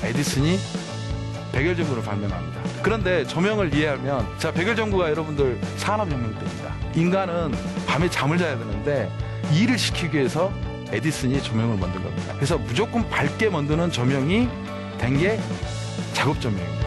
에디슨이 백열전구를 발명합니다. 그런데 조명을 이해하면, 자, 백열전구가 여러분들 산업혁명 때입니다. 인간은 밤에 잠을 자야 되는데 일을 시키기 위해서 에디슨이 조명을 만든 겁니다. 그래서 무조건 밝게 만드는 조명이 된 게 작업 조명입니다.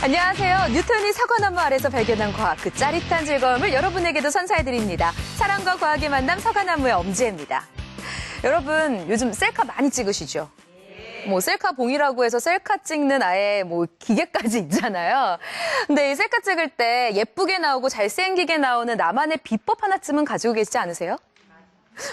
안녕하세요. 뉴턴이 사과나무 아래서 발견한 과학, 그 짜릿한 즐거움을 여러분에게도 선사해드립니다. 사랑과 과학의 만남, 사과나무의 엄지혜입니다. 여러분, 요즘 셀카 많이 찍으시죠? 뭐 셀카 봉이라고 해서 셀카 찍는 아예 뭐 기계까지 있잖아요. 근데 이 셀카 찍을 때 예쁘게 나오고 잘생기게 나오는 나만의 비법 하나쯤은 가지고 계시지 않으세요?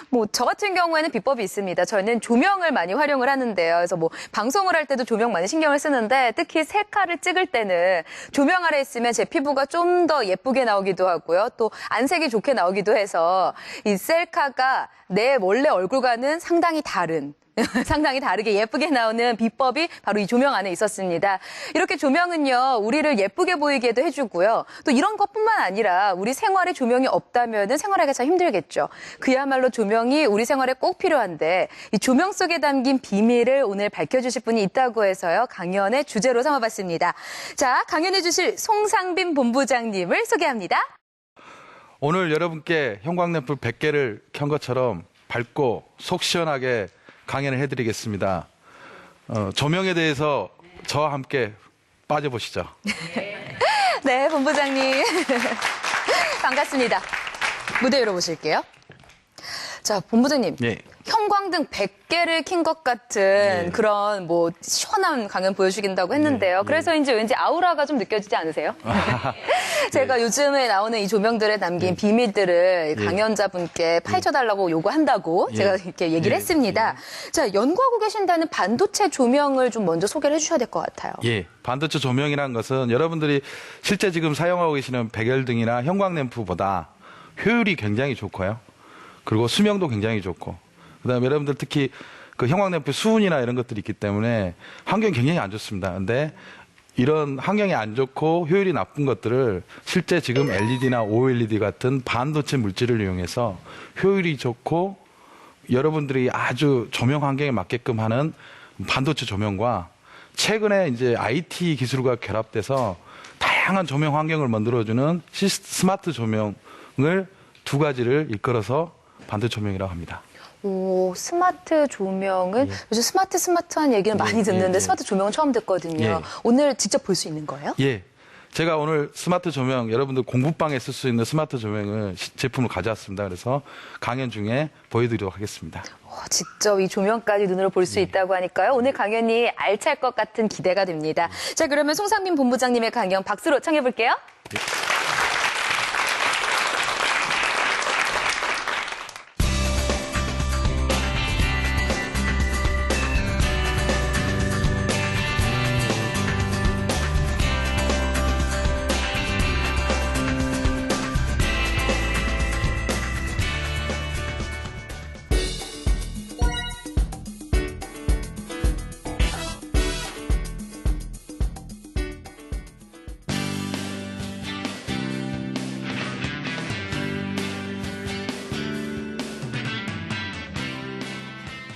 뭐 저 같은 경우에는 비법이 있습니다. 저는 조명을 많이 활용을 하는데요. 그래서 뭐 방송을 할 때도 조명 많이 신경을 쓰는데, 특히 셀카를 찍을 때는 조명 아래 있으면 제 피부가 좀 더 예쁘게 나오기도 하고요. 또 안색이 좋게 나오기도 해서 이 셀카가 내 원래 얼굴과는 상당히 다르게 예쁘게 나오는 비법이 바로 이 조명 안에 있었습니다. 이렇게 조명은요, 우리를 예쁘게 보이게도 해주고요. 또 이런 것뿐만 아니라 우리 생활에 조명이 없다면 생활하기가 참 힘들겠죠. 그야말로 조명이 우리 생활에 꼭 필요한데, 이 조명 속에 담긴 비밀을 오늘 밝혀주실 분이 있다고 해서요, 강연의 주제로 삼아봤습니다. 자, 강연해주실 송상빈 본부장님을 소개합니다. 오늘 여러분께 형광램프 100개를 켠 것처럼 밝고 속 시원하게 강연을 해드리겠습니다. 조명에 대해서 저와 함께 빠져보시죠. 네, 본부장님. 반갑습니다. 무대 열어보실게요. 자, 본부장님. 예. 형광등 100개를 킨 것 같은 그런 뭐 시원한 강연 보여주긴다고 했는데요. 그래서인지 왠지 아우라가 좀 느껴지지 않으세요? 제가 요즘에 나오는 이 조명들에 담긴 비밀들을 강연자분께 파헤쳐달라고 요구한다고 제가 이렇게 얘기를 했습니다. 자, 연구하고 계신다는 반도체 조명을 좀 먼저 소개를 해주셔야 될 것 같아요. 예, 반도체 조명이라는 것은 여러분들이 실제 지금 사용하고 계시는 백열등이나 형광램프보다 효율이 굉장히 좋고요. 그리고 수명도 굉장히 좋고, 그다음에 여러분들 특히 그 형광램프 수은이나 이런 것들이 있기 때문에 환경이 굉장히 안 좋습니다. 근데 이런 환경이 안 좋고 효율이 나쁜 것들을 실제 지금 LED나 OLED 같은 반도체 물질을 이용해서 효율이 좋고 여러분들이 아주 조명 환경에 맞게끔 하는 반도체 조명과, 최근에 이제 IT 기술과 결합돼서 다양한 조명 환경을 만들어주는 스마트 조명을 두 가지를 일컬어서 반도체 조명이라고 합니다. 오, 스마트 조명은 요즘 스마트한 얘기는 많이 듣는데 스마트 조명은 처음 듣거든요. 오늘 직접 볼 수 있는 거예요? 예. 제가 오늘 스마트 조명, 여러분들 공부방에 쓸 수 있는 스마트 조명을 제품을 가져왔습니다. 그래서 강연 중에 보여드리도록 하겠습니다. 직접 이 조명까지 눈으로 볼 수 있다고 하니까요. 오늘 강연이 알찰 것 같은 기대가 됩니다. 자, 그러면 송상민 본부장님의 강연 박수로 청해볼게요.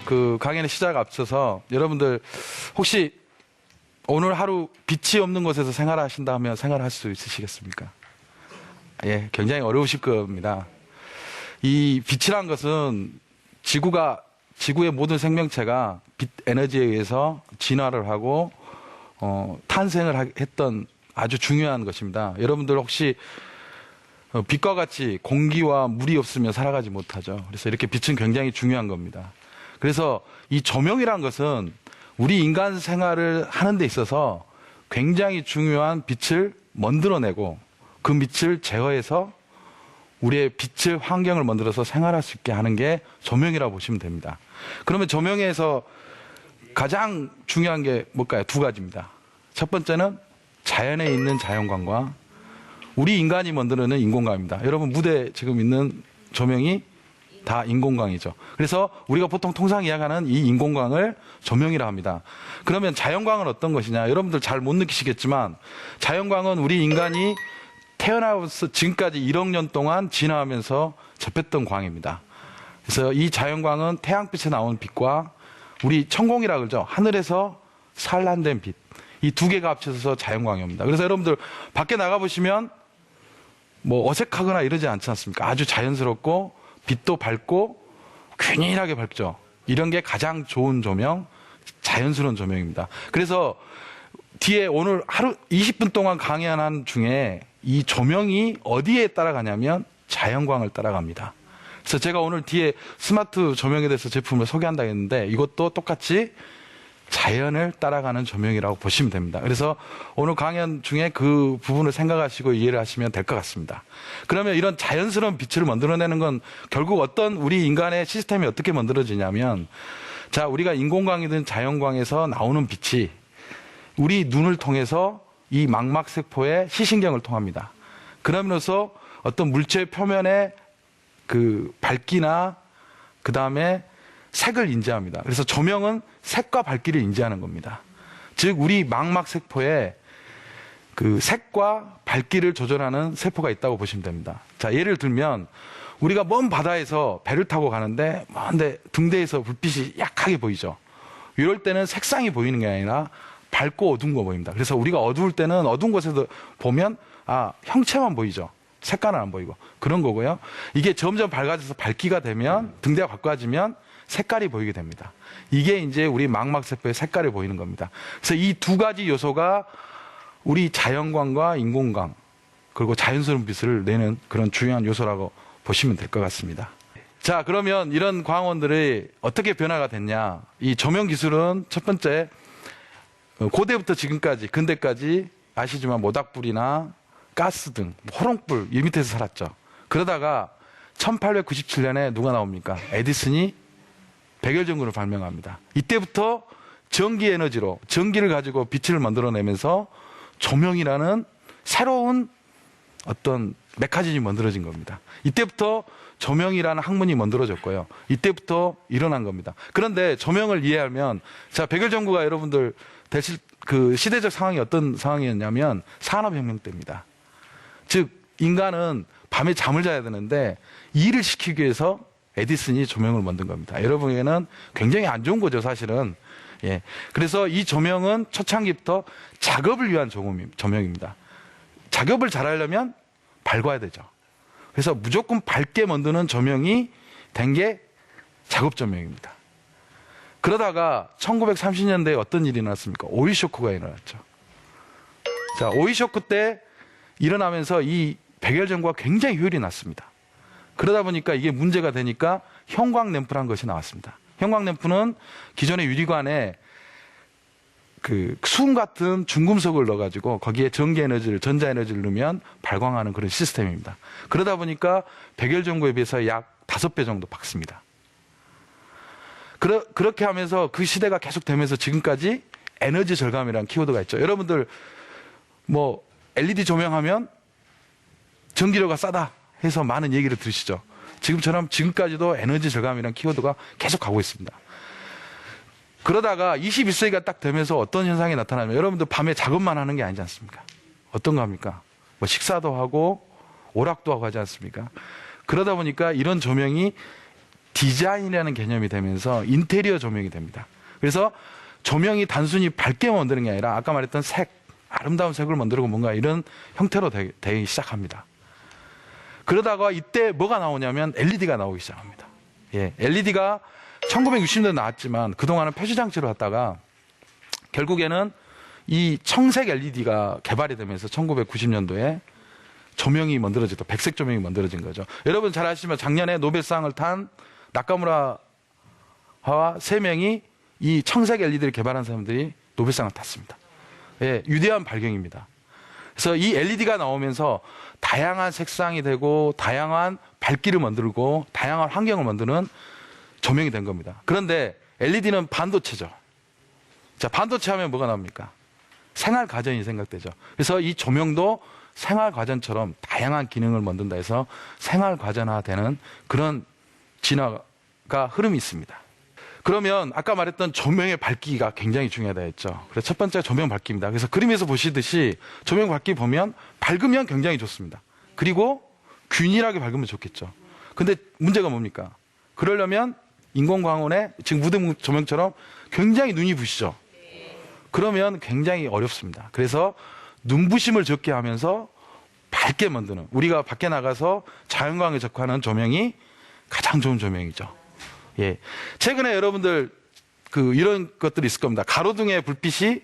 그 강연의 시작 앞서서 여러분들 혹시 오늘 하루 빛이 없는 곳에서 생활하신다면 생활할 수 있으시겠습니까? 예, 굉장히 어려우실 겁니다. 이 빛이란 것은 지구의 모든 생명체가 빛 에너지에 의해서 진화를 하고 탄생을 했던 아주 중요한 것입니다. 여러분들 혹시 빛과 같이 공기와 물이 없으면 살아가지 못하죠. 그래서 이렇게 빛은 굉장히 중요한 겁니다. 그래서 이 조명이란 것은 우리 인간 생활을 하는 데 있어서 굉장히 중요한 빛을 만들어내고 그 빛을 제어해서 우리의 빛의 환경을 만들어서 생활할 수 있게 하는 게 조명이라고 보시면 됩니다. 그러면 조명에서 가장 중요한 게 뭘까요? 두 가지입니다. 첫 번째는 자연에 있는 자연광과 우리 인간이 만들어내는 인공광입니다. 여러분 무대 지금 있는 조명이 다 인공광이죠. 그래서 우리가 보통 통상 이야기하는 이 인공광을 조명이라 합니다. 그러면 자연광은 어떤 것이냐? 여러분들 잘 못 느끼시겠지만 자연광은 우리 인간이 태어나서 지금까지 1억 년 동안 진화하면서 접했던 광입니다. 그래서 이 자연광은 태양빛에 나오는 빛과 우리 천공이라 그러죠. 하늘에서 산란된 빛. 이 두 개가 합쳐서 자연광이 옵니다. 그래서 여러분들 밖에 나가보시면 뭐 어색하거나 이러지 않지 않습니까? 아주 자연스럽고 빛도 밝고 균일하게 밝죠. 이런 게 가장 좋은 조명, 자연스러운 조명입니다. 그래서 뒤에 오늘 하루 20분 동안 강연한 중에 이 조명이 어디에 따라가냐면 자연광을 따라갑니다. 그래서 제가 오늘 뒤에 스마트 조명에 대해서 제품을 소개한다 했는데 이것도 똑같이 자연을 따라가는 조명이라고 보시면 됩니다. 그래서 오늘 강연 중에 그 부분을 생각하시고 이해를 하시면 될 것 같습니다. 그러면 이런 자연스러운 빛을 만들어내는 건 결국 어떤 우리 인간의 시스템이 어떻게 만들어지냐면, 자, 우리가 인공광이든 자연광에서 나오는 빛이 우리 눈을 통해서 이 망막세포의 시신경을 통합니다. 그러면서 어떤 물체 표면의 그 밝기나 그 다음에 색을 인지합니다. 그래서 조명은 색과 밝기를 인지하는 겁니다. 즉 우리 망막세포에 그 색과 밝기를 조절하는 세포가 있다고 보시면 됩니다. 자, 예를 들면 우리가 먼 바다에서 배를 타고 가는데 먼데 등대에서 불빛이 약하게 보이죠. 이럴 때는 색상이 보이는 게 아니라 밝고 어두운 거 보입니다. 그래서 우리가 어두울 때는 어두운 곳에서 보면 형체만 보이죠. 색깔은 안 보이고 그런 거고요. 이게 점점 밝아져서 밝기가 되면 등대가 가까워지면 색깔이 보이게 됩니다. 이게 이제 우리 망막세포의 색깔이 보이는 겁니다. 그래서 이 두 가지 요소가 우리 자연광과 인공광 그리고 자연스러운 빛을 내는 그런 중요한 요소라고 보시면 될 것 같습니다. 자, 그러면 이런 광원들이 어떻게 변화가 됐냐? 이 조명 기술은 첫 번째 고대부터 지금까지 근대까지 아시지만 모닥불이나 가스 등 호롱불 이 밑에서 살았죠. 그러다가 1897년에 누가 나옵니까? 에디슨이 백열전구를 발명합니다. 이때부터 전기 에너지로 전기를 가지고 빛을 만들어내면서 조명이라는 새로운 어떤 메커니즘이 만들어진 겁니다. 이때부터 조명이라는 학문이 만들어졌고요. 이때부터 일어난 겁니다. 그런데 조명을 이해하면, 자, 백열전구가 여러분들 그 시대적 상황이 어떤 상황이었냐면 산업혁명 때입니다. 즉 인간은 밤에 잠을 자야 되는데 일을 시키기 위해서 에디슨이 조명을 만든 겁니다. 여러분에게는 굉장히 안 좋은 거죠, 사실은. 예. 그래서 이 조명은 초창기부터 작업을 위한 조명입니다. 작업을 잘하려면 밝아야 되죠. 그래서 무조건 밝게 만드는 조명이 된 게 작업 조명입니다. 그러다가 1930년대에 어떤 일이 일어났습니까? 오일 쇼크가 일어났죠. 자, 오일 쇼크 때 일어나면서 이 백열전구가 굉장히 효율이 낮습니다. 그러다 보니까 이게 문제가 되니까 형광램프라는 것이 나왔습니다. 형광램프는 기존의 유리관에 그 수은 같은 중금속을 넣어가지고 거기에 전기에너지를, 전자에너지를 넣으면 발광하는 그런 시스템입니다. 그러다 보니까 백열전구에 비해서 약 5배 정도 박습니다. 그렇게 하면서 그 시대가 계속 되면서 지금까지 에너지 절감이라는 키워드가 있죠. 여러분들 뭐 LED 조명하면 전기료가 싸다 해서 많은 얘기를 들으시죠. 지금처럼 지금까지도 에너지 절감이라는 키워드가 계속 가고 있습니다. 그러다가 21세기가 딱 되면서 어떤 현상이 나타나면 여러분들 밤에 작업만 하는 게 아니지 않습니까? 어떤 거 합니까? 뭐 식사도 하고 오락도 하고 하지 않습니까? 그러다 보니까 이런 조명이 디자인이라는 개념이 되면서 인테리어 조명이 됩니다. 그래서 조명이 단순히 밝게 만드는 게 아니라 아까 말했던 색, 아름다운 색을 만들고 뭔가 이런 형태로 되기 시작합니다. 그러다가 이때 뭐가 나오냐면 LED가 나오기 시작합니다. 예, LED가 1960년대 나왔지만 그동안은 표시장치로 하다가 결국에는 이 청색 LED가 개발이 되면서 1990년도에 조명이 만들어졌다. 백색 조명이 만들어진 거죠. 여러분 잘 아시지만 작년에 노벨상을 탄 나카무라와 3명이 이 청색 LED를 개발한 사람들이 노벨상을 탔습니다. 예, 위대한 발견입니다. 그래서 이 LED가 나오면서 다양한 색상이 되고 다양한 밝기를 만들고 다양한 환경을 만드는 조명이 된 겁니다. 그런데 LED는 반도체죠. 자, 반도체 하면 뭐가 나옵니까? 생활 가전이 생각되죠. 그래서 이 조명도 생활 가전처럼 다양한 기능을 만든다 해서 생활 가전화되는 그런 진화가 흐름이 있습니다. 그러면 아까 말했던 조명의 밝기가 굉장히 중요하다 했죠. 그래서 첫 번째가 조명 밝기입니다. 그래서 그림에서 보시듯이 조명 밝기 보면 밝으면 굉장히 좋습니다. 그리고 균일하게 밝으면 좋겠죠. 근데 문제가 뭡니까? 그러려면 인공광원에 지금 무등 조명처럼 굉장히 눈이 부시죠. 그러면 굉장히 어렵습니다. 그래서 눈부심을 적게 하면서 밝게 만드는, 우리가 밖에 나가서 자연광에 접하는 조명이 가장 좋은 조명이죠. 예. 최근에 여러분들 이런 것들이 있을 겁니다. 가로등의 불빛이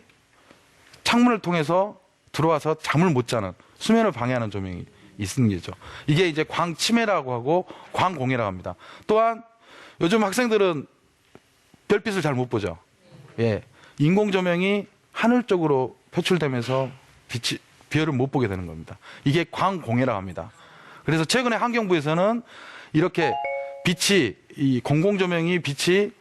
창문을 통해서 들어와서 잠을 못 자는, 수면을 방해하는 조명이 있는 거죠. 이게 이제 광침해라고 하고 광공해라고 합니다. 또한 요즘 학생들은 별빛을 잘 못 보죠. 예. 인공 조명이 하늘 쪽으로 표출되면서 별을 못 보게 되는 겁니다. 이게 광공해라고 합니다. 그래서 최근에 환경부에서는 이렇게 이 공공조명이 빛이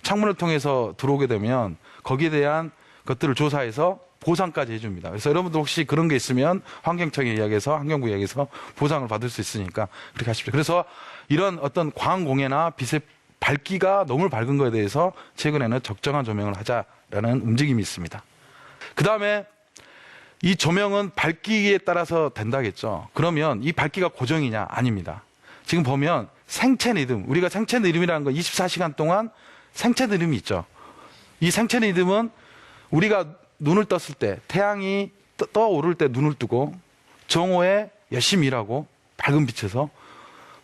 창문을 통해서 들어오게 되면 거기에 대한 것들을 조사해서 보상까지 해줍니다. 그래서 여러분들 혹시 그런 게 있으면 환경청에 이야기해서, 환경부에 이야기해서 보상을 받을 수 있으니까 그렇게 하십시오. 그래서 이런 어떤 광공해나 빛의 밝기가 너무 밝은 거에 대해서 최근에는 적정한 조명을 하자라는 움직임이 있습니다. 그 다음에 이 조명은 밝기에 따라서 된다겠죠. 그러면 이 밝기가 고정이냐? 아닙니다. 지금 보면 생체 리듬, 우리가 생체 리듬이라는 건 24시간 동안 생체 리듬이 있죠. 이 생체 리듬은 우리가 눈을 떴을 때, 태양이 떠오를 때 눈을 뜨고 정오에 열심히 일하고 밝은 빛에서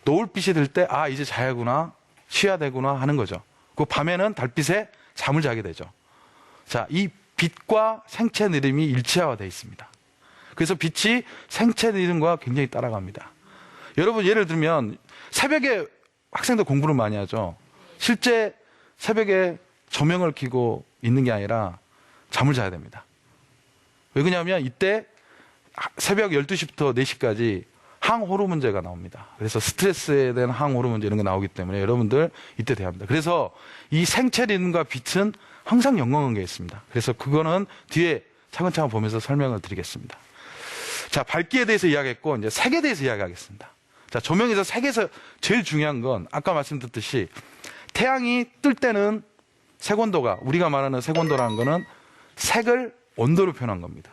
노을빛이 들 때 이제 자야구나, 쉬어야 되구나 하는 거죠. 그 밤에는 달빛에 잠을 자게 되죠. 자, 이 빛과 생체 리듬이 일체화되어 있습니다. 그래서 빛이 생체 리듬과 굉장히 따라갑니다. 여러분 예를 들면 새벽에 학생들 공부를 많이 하죠. 실제 새벽에 조명을 켜고 있는 게 아니라 잠을 자야 됩니다. 왜 그러냐면 이때 새벽 12시부터 4시까지 항호르몬제가 나옵니다. 그래서 스트레스에 대한 항호르몬제 이런 게 나오기 때문에 여러분들 이때 돼야 합니다. 그래서 이 생체 리듬과 빛은 항상 연관관계가 있습니다. 그래서 그거는 뒤에 차근차근 보면서 설명을 드리겠습니다. 자, 밝기에 대해서 이야기했고 이제 색에 대해서 이야기하겠습니다. 자, 조명에서 색에서 제일 중요한 건 아까 말씀드렸듯이 태양이 뜰 때는 색온도가, 우리가 말하는 색온도라는 거는 색을 온도로 표현한 겁니다.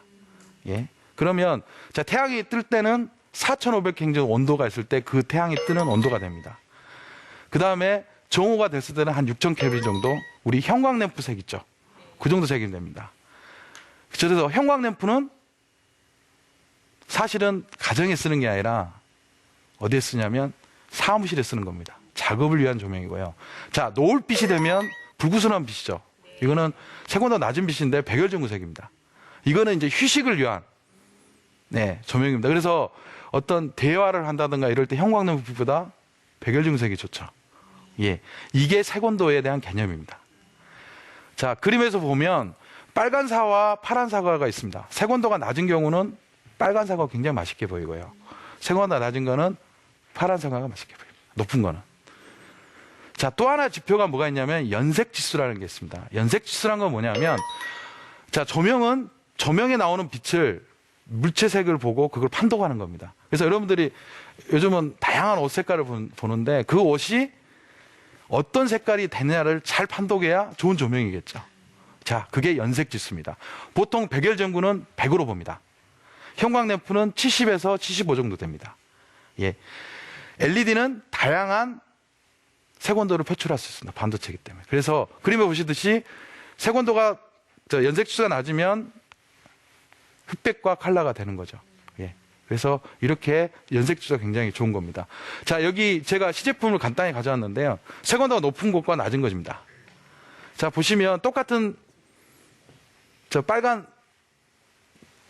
예. 그러면 자, 태양이 뜰 때는 4,500켈빈 온도가 있을 때 그 태양이 뜨는 온도가 됩니다. 그 다음에 정오가 됐을 때는 한 6,000켈빈 정도, 우리 형광램프 색 있죠. 그 정도 색이 됩니다. 그래서 형광램프는 사실은 가정에 쓰는 게 아니라 어디에 쓰냐면 사무실에 쓰는 겁니다. 작업을 위한 조명이고요. 자, 노을빛이 되면 불구순한 빛이죠. 이거는 색온도 낮은 빛인데 백열전구색입니다. 이거는 이제 휴식을 위한 조명입니다. 그래서 어떤 대화를 한다든가 이럴 때 형광램프보다 백열전구색이 좋죠. 예, 이게 색온도에 대한 개념입니다. 자, 그림에서 보면 빨간 사과, 파란 사과가 있습니다. 색온도가 낮은 경우는 빨간 사과가 굉장히 맛있게 보이고요. 색온도가 낮은 거는 파란 사과가 맛있게 보입니다. 높은 거는. 자, 또 하나 지표가 뭐가 있냐면 연색지수라는 게 있습니다. 연색지수라는 건 뭐냐면, 자, 조명은 조명에 나오는 빛을 물체색을 보고 그걸 판독하는 겁니다. 그래서 여러분들이 요즘은 다양한 옷 색깔을 보는데 그 옷이 어떤 색깔이 되느냐를 잘 판독해야 좋은 조명이겠죠. 자, 그게 연색지수입니다. 보통 백열전구는 100으로 봅니다. 형광램프는 70에서 75 정도 됩니다. 예. LED는 다양한 색온도를 표출할 수 있습니다. 반도체이기 때문에. 그래서 그림에 보시듯이 색온도가 연색지수가 낮으면 흑백과 칼라가 되는 거죠. 예. 그래서 이렇게 연색지수가 굉장히 좋은 겁니다. 자, 여기 제가 시제품을 간단히 가져왔는데요. 색온도가 높은 곳과 낮은 것입니다. 자, 보시면 똑같은 빨간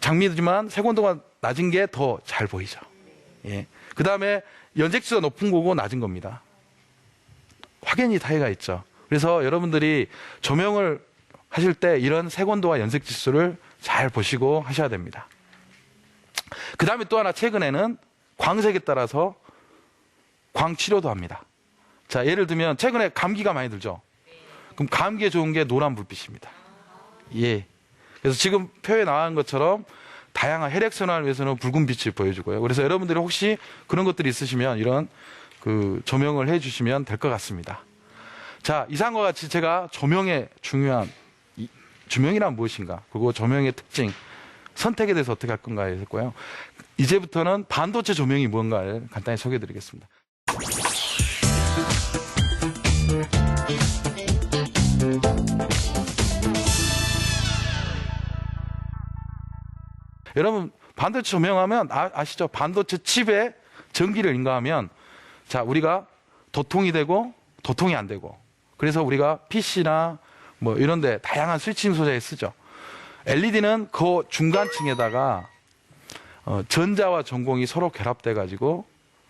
장미지만 색온도가 낮은 게 더 잘 보이죠. 예. 그 다음에 연색지수가 높은 거고 낮은 겁니다. 확연히 차이가 있죠. 그래서 여러분들이 조명을 하실 때 이런 색온도와 연색지수를 잘 보시고 하셔야 됩니다. 그 다음에 또 하나 최근에는 광색에 따라서 광치료도 합니다. 자, 예를 들면 최근에 감기가 많이 들죠. 그럼 감기에 좋은 게 노란 불빛입니다. 예. 그래서 지금 표에 나온 것처럼 다양한 혈액순환을 위해서는 붉은 빛을 보여주고요. 그래서 여러분들이 혹시 그런 것들이 있으시면 이런 그 조명을 해주시면 될 것 같습니다. 자, 이상과 같이 제가 조명의 중요한 조명이란 무엇인가, 그리고 조명의 특징, 선택에 대해서 어떻게 할 건가에 했고요. 이제부터는 반도체 조명이 뭔가를 간단히 소개해드리겠습니다. 여러분, 반도체 조명하면 아시죠? 반도체 칩에 전기를 인가하면, 자, 우리가 도통이 되고 도통이 안 되고, 그래서 우리가 PC나 뭐 이런 데 다양한 스위칭 소재에 쓰죠. LED는 그 중간층에다가 전자와 전공이 서로 결합돼 가지고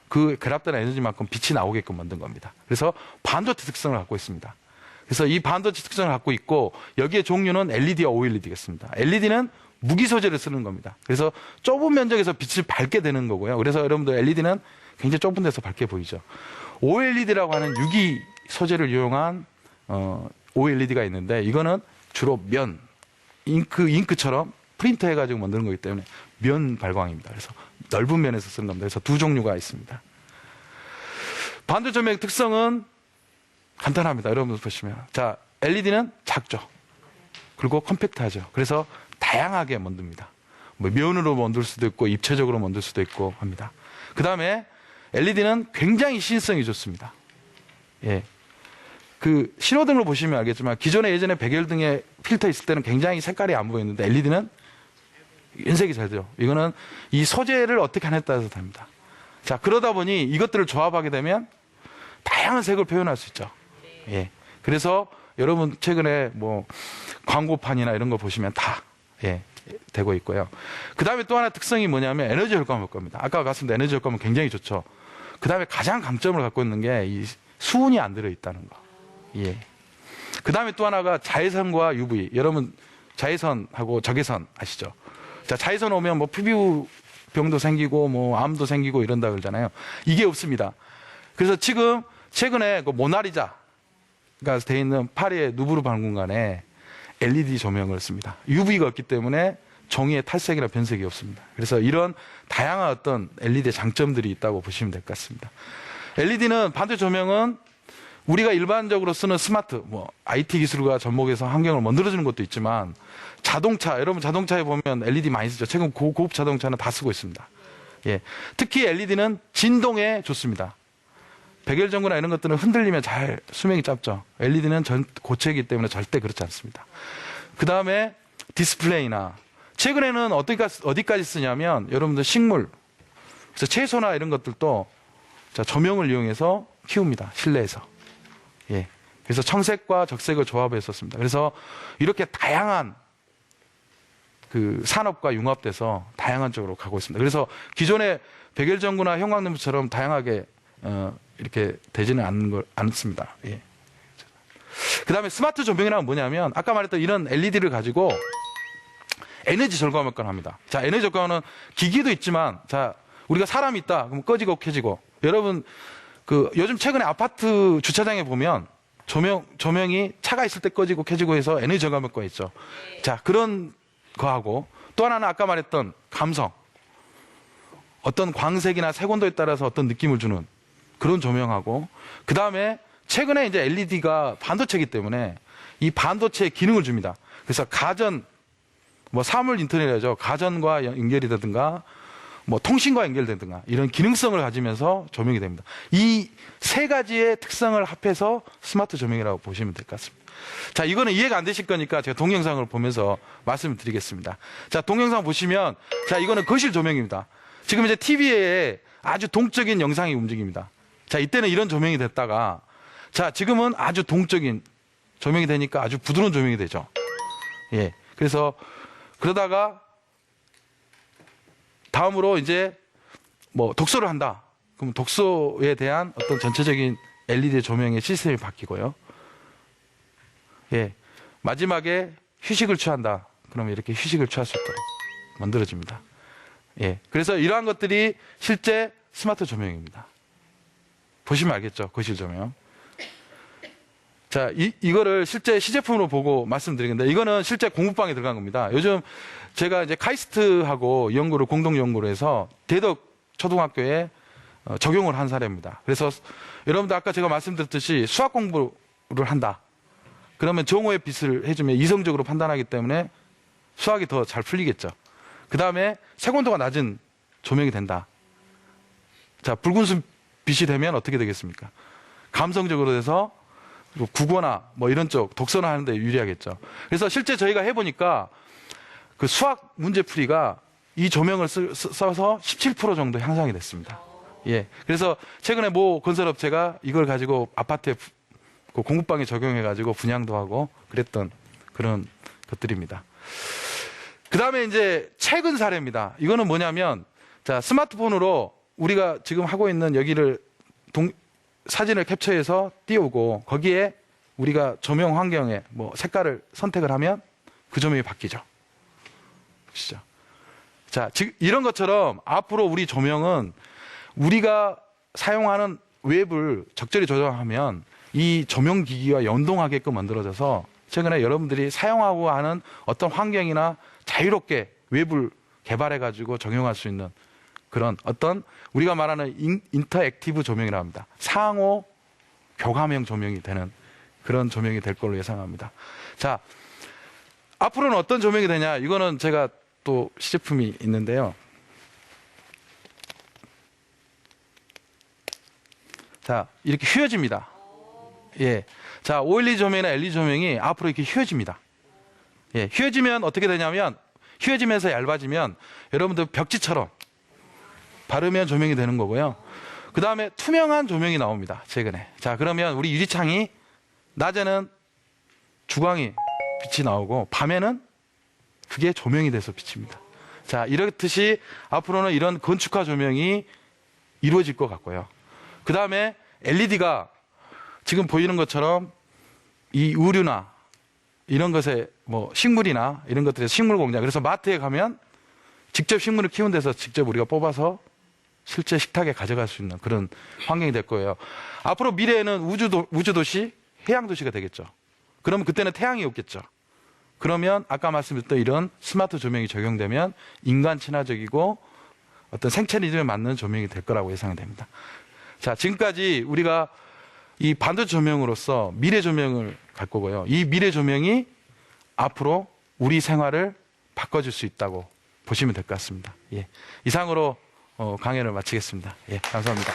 그 결합된 에너지만큼 빛이 나오게끔 만든 겁니다. 그래서 반도체 특성을 갖고 있습니다. 그래서 이 반도체 특성을 갖고 있고, 여기에 종류는 LED와 OLED겠습니다. LED는 무기 소재를 쓰는 겁니다. 그래서 좁은 면적에서 빛을 밝게 되는 거고요. 그래서 여러분들 LED는 굉장히 좁은 데서 밝게 보이죠. OLED라고 하는 유기 소재를 이용한 OLED가 있는데, 이거는 주로 면, 잉크처럼 프린터 해가지고 만드는 거기 때문에 면 발광입니다. 그래서 넓은 면에서 쓰는 겁니다. 그래서 두 종류가 있습니다. 반도체 조명의 특성은 간단합니다. 여러분들 보시면, 자, LED는 작죠. 그리고 컴팩트하죠. 그래서 다양하게 만듭니다. 뭐 면으로 만들 수도 있고 입체적으로 만들 수도 있고 합니다. 그 다음에 LED는 굉장히 신성이 좋습니다. 예. 그 신호등으로 보시면 알겠지만, 기존에 예전에 백열등에 필터 있을 때는 굉장히 색깔이 안 보였는데, LED는 연색이 잘 돼요. 이거는 이 소재를 어떻게 하냐에 따라서 됩니다. 자, 그러다 보니 이것들을 조합하게 되면 다양한 색을 표현할 수 있죠. 예. 그래서 여러분 최근에 뭐 광고판이나 이런 거 보시면 다 되고 있고요. 그 다음에 또 하나 특성이 뭐냐면 에너지 효과물 겁니다. 아까 갔습니다. 에너지 효과물 굉장히 좋죠. 그 다음에 가장 강점을 갖고 있는 게 이 수은이 안 들어있다는 거. 예. 그 다음에 또 하나가 자외선과 UV. 여러분 자외선하고 적외선 아시죠? 자, 자외선 오면 뭐 피부병도 생기고 뭐 암도 생기고 이런다 그러잖아요. 이게 없습니다. 그래서 지금 최근에 그 모나리자가 돼 있는 파리의 누브르 박물관에 LED 조명을 씁니다. UV가 없기 때문에 종이에 탈색이나 변색이 없습니다. 그래서 이런 다양한 어떤 LED의 장점들이 있다고 보시면 될 것 같습니다. LED는 반도체 조명은 우리가 일반적으로 쓰는 스마트, 뭐 IT 기술과 접목해서 환경을 만들어주는 것도 있지만, 자동차, 여러분 자동차에 보면 LED 많이 쓰죠. 최근 고급 자동차는 다 쓰고 있습니다. 예. 특히 LED는 진동에 좋습니다. 백열전구나 이런 것들은 흔들리면 잘 수명이 짧죠. LED는 고체이기 때문에 절대 그렇지 않습니다. 그 다음에 디스플레이나, 최근에는 어디까지 쓰냐면 여러분들 식물, 그래서 채소나 이런 것들도 자, 조명을 이용해서 키웁니다. 실내에서. 예. 그래서 청색과 적색을 조합해서 썼습니다. 그래서 이렇게 다양한 그 산업과 융합돼서 다양한 쪽으로 가고 있습니다. 그래서 기존의 백열전구나 형광등처럼 다양하게 이렇게 되지는 않습니다. 예. 그 다음에 스마트 조명이란 뭐냐면, 아까 말했던 이런 LED를 가지고 에너지 절감 효과를 합니다. 자, 에너지 절감은 기기도 있지만, 자, 우리가 사람이 있다. 그럼 꺼지고 켜지고. 여러분, 요즘 최근에 아파트 주차장에 보면 조명이 차가 있을 때 꺼지고 켜지고 해서 에너지 절감 효과 있죠. 자, 그런 거하고, 또 하나는 아까 말했던 감성. 어떤 광색이나 색온도에 따라서 어떤 느낌을 주는 그런 조명하고, 그 다음에 최근에 이제 LED가 반도체이기 때문에 이 반도체의 기능을 줍니다. 그래서 가전, 뭐 사물 인터넷이죠. 가전과 연결이 되든가, 뭐 통신과 연결되든가, 이런 기능성을 가지면서 조명이 됩니다. 이 세 가지의 특성을 합해서 스마트 조명이라고 보시면 될 것 같습니다. 자, 이거는 이해가 안 되실 거니까 제가 동영상을 보면서 말씀을 드리겠습니다. 자, 동영상 보시면, 자, 이거는 거실 조명입니다. 지금 이제 TV에 아주 동적인 영상이 움직입니다. 자, 이때는 이런 조명이 됐다가, 자, 지금은 아주 동적인 조명이 되니까 아주 부드러운 조명이 되죠. 예. 그래서 그러다가 다음으로 이제 뭐 독서를 한다. 그럼 독서에 대한 어떤 전체적인 LED 조명의 시스템이 바뀌고요. 예. 마지막에 휴식을 취한다. 그러면 이렇게 휴식을 취할 수 있도록 만들어집니다. 예. 그래서 이러한 것들이 실제 스마트 조명입니다. 보시면 알겠죠? 거실 조명. 자, 이거를 실제 시제품으로 보고 말씀드리겠는데, 이거는 실제 공부방에 들어간 겁니다. 요즘 제가 이제 카이스트하고 연구를 공동 연구를 해서 대덕 초등학교에 적용을 한 사례입니다. 그래서 여러분들 아까 제가 말씀드렸듯이 수학 공부를 한다. 그러면 정오의 빛을 해주면 이성적으로 판단하기 때문에 수학이 더 잘 풀리겠죠. 그 다음에 색온도가 낮은 조명이 된다. 자, 붉은 빛이 되면 어떻게 되겠습니까? 감성적으로 돼서 국어나 뭐 이런 쪽 독서나 하는데 유리하겠죠. 그래서 실제 저희가 해보니까 그 수학 문제풀이가 이 조명을 써서 17% 정도 향상이 됐습니다. 예. 그래서 최근에 모 건설업체가 이걸 가지고 아파트에 그 공부방에 적용해가지고 분양도 하고 그랬던 그런 것들입니다. 그 다음에 이제 최근 사례입니다. 이거는 뭐냐면, 자, 스마트폰으로 우리가 지금 하고 있는 여기를 사진을 캡처해서 띄우고 거기에 우리가 조명 환경에 뭐 색깔을 선택을 하면 그 조명이 바뀌죠. 보시죠. 자, 즉 이런 것처럼 앞으로 우리 조명은 우리가 사용하는 웹을 적절히 조정하면 이 조명 기기와 연동하게끔 만들어져서 최근에 여러분들이 사용하고 하는 어떤 환경이나 자유롭게 웹을 개발해가지고 적용할 수 있는 그런 어떤 우리가 말하는 인터액티브 조명이라고 합니다. 상호 교감형 조명이 되는 그런 조명이 될 걸로 예상합니다. 자, 앞으로는 어떤 조명이 되냐? 이거는 제가 또 시제품이 있는데요. 자, 이렇게 휘어집니다. 예. 자, OLED 조명이나 LED 조명이 앞으로 이렇게 휘어집니다. 예. 휘어지면 어떻게 되냐면, 휘어지면서 얇아지면 여러분들 벽지처럼 바르면 조명이 되는 거고요. 그 다음에 투명한 조명이 나옵니다. 최근에. 자, 그러면 우리 유리창이 낮에는 주광이 빛이 나오고 밤에는 그게 조명이 돼서 비칩니다. 자, 이렇듯이 앞으로는 이런 건축화 조명이 이루어질 것 같고요. 그 다음에 LED가 지금 보이는 것처럼 이 의류나 이런 것에 뭐 식물이나 이런 것들에서 식물 공장, 그래서 마트에 가면 직접 식물을 키운 데서 직접 우리가 뽑아서 실제 식탁에 가져갈 수 있는 그런 환경이 될 거예요. 앞으로 미래에는 우주도시, 해양도시가 되겠죠. 그러면 그때는 태양이 없겠죠. 그러면 아까 말씀드렸던 이런 스마트 조명이 적용되면 인간 친화적이고 어떤 생체 리듬에 맞는 조명이 될 거라고 예상이 됩니다. 자, 지금까지 우리가 이 반도체 조명으로서 미래 조명을 갈 거고요. 이 미래 조명이 앞으로 우리 생활을 바꿔줄 수 있다고 보시면 될 것 같습니다. 예. 이상으로 강연을 마치겠습니다. 예, 감사합니다.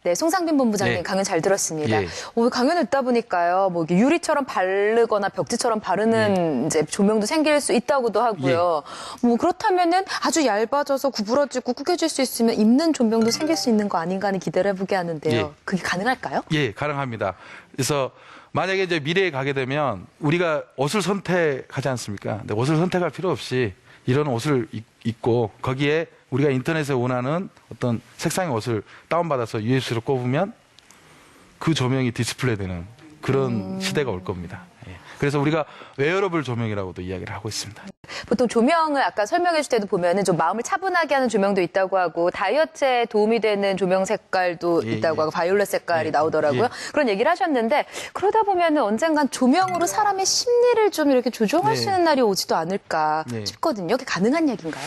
네, 송상빈 본부장님 네. 강연 잘 들었습니다. 예. 강연을 듣다 보니까요, 뭐 이게 유리처럼 바르거나 벽지처럼 바르는 이제 조명도 생길 수 있다고도 하고요. 뭐 그렇다면은 아주 얇아져서 구부러지고 구겨질 수 있으면 입는 조명도 생길 수 있는 거 아닌가 하는 기대를 해보게 하는데요. 예. 그게 가능할까요? 예, 가능합니다. 그래서 만약에 이제 미래에 가게 되면 우리가 옷을 선택하지 않습니까? 근데 옷을 선택할 필요 없이 이런 옷을 입고 거기에 우리가 인터넷에 원하는 어떤 색상의 옷을 다운받아서 USB로 꼽으면 그 조명이 디스플레이 되는 그런 시대가 올 겁니다. 예. 그래서 우리가 웨어러블 조명이라고도 이야기를 하고 있습니다. 보통 조명을 아까 설명해 줄 때도 보면은 좀 마음을 차분하게 하는 조명도 있다고 하고 다이어트에 도움이 되는 조명 색깔도 예, 있다고 예. 하고 바이올렛 색깔이 예, 나오더라고요. 예. 그런 얘기를 하셨는데 그러다 보면은 언젠간 조명으로 사람의 심리를 좀 이렇게 조종할 네. 수 있는 날이 오지도 않을까 네. 싶거든요. 그게 가능한 얘기인가요?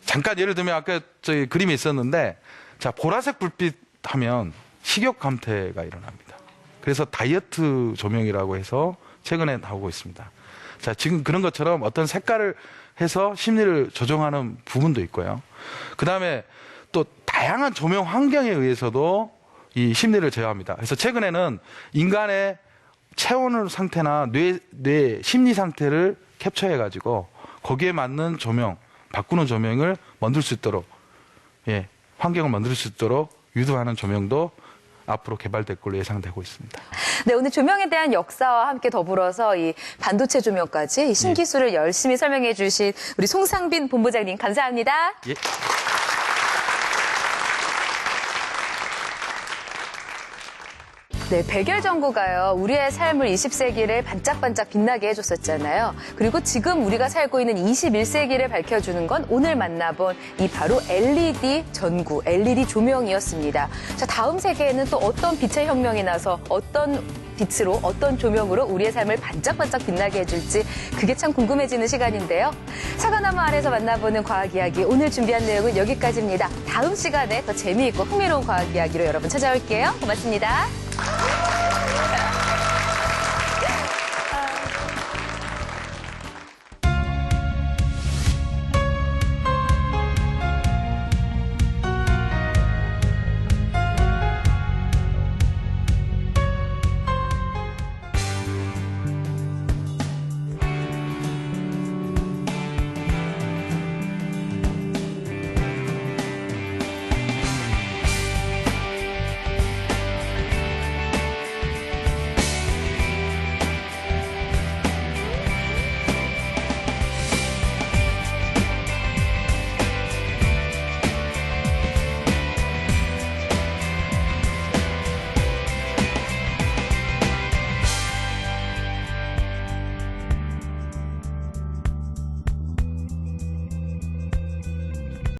잠깐 예를 들면 아까 저희 그림이 있었는데, 자, 보라색 불빛 하면 식욕 감퇴가 일어납니다. 그래서 다이어트 조명이라고 해서 최근에 나오고 있습니다. 자, 지금 그런 것처럼 어떤 색깔을 해서 심리를 조정하는 부분도 있고요. 그 다음에 또 다양한 조명 환경에 의해서도 이 심리를 제어합니다. 그래서 최근에는 인간의 체온 상태나 뇌 심리 상태를 캡처해가지고 거기에 맞는 조명, 바꾸는 조명을 만들 수 있도록, 예, 환경을 만들 수 있도록 유도하는 조명도 앞으로 개발될 걸로 예상되고 있습니다. 네, 오늘 조명에 대한 역사와 함께 더불어서 이 반도체 조명까지 이 신기술을 열심히 설명해 주신 우리 송상빈 본부장님 감사합니다. 예. 네, 백열전구가요. 우리의 삶을 20세기를 반짝반짝 빛나게 해줬었잖아요. 그리고 지금 우리가 살고 있는 21세기를 밝혀주는 건 오늘 만나본 이 바로 LED 전구, LED 조명이었습니다. 자, 다음 세계에는 또 어떤 빛의 혁명이 나서 어떤 빛으로, 어떤 조명으로 우리의 삶을 반짝반짝 빛나게 해줄지 그게 참 궁금해지는 시간인데요. 사과나무 아래서 만나보는 과학 이야기, 오늘 준비한 내용은 여기까지입니다. 다음 시간에 더 재미있고 흥미로운 과학 이야기로 여러분 찾아올게요. 고맙습니다.